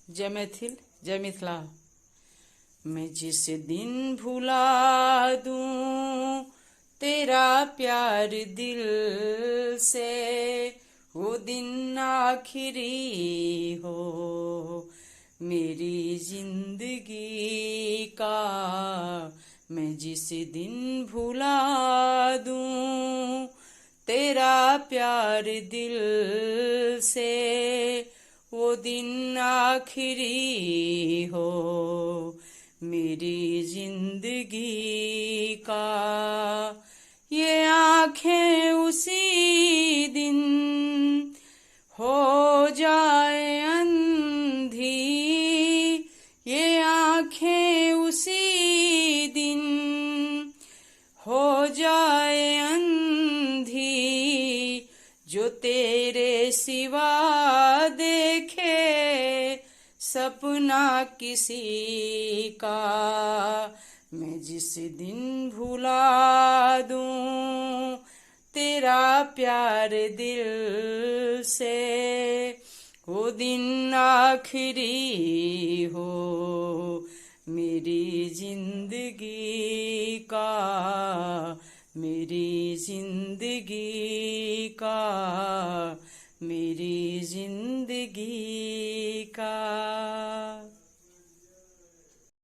जय मैथिल, जय मिथिला। मैं जिस दिन भुला दूं तेरा प्यार दिल से, वो दिन आखिरी हो मेरी जिंदगी का। मैं जिस दिन भुला दूं तेरा प्यार दिल से, वो दिन आखिरी हो मेरी जिंदगी का। ये आँखें उसी दिन हो जाए अंधी, ये आँखें उसी दिन हो जाए अंधी, जो तेरे सिवा देखे सपना किसी का। मैं जिस दिन भुला दूं तेरा प्यार दिल से, वो दिन आखिरी हो मेरी जिंदगी का, मेरी जिंदगी का, मेरी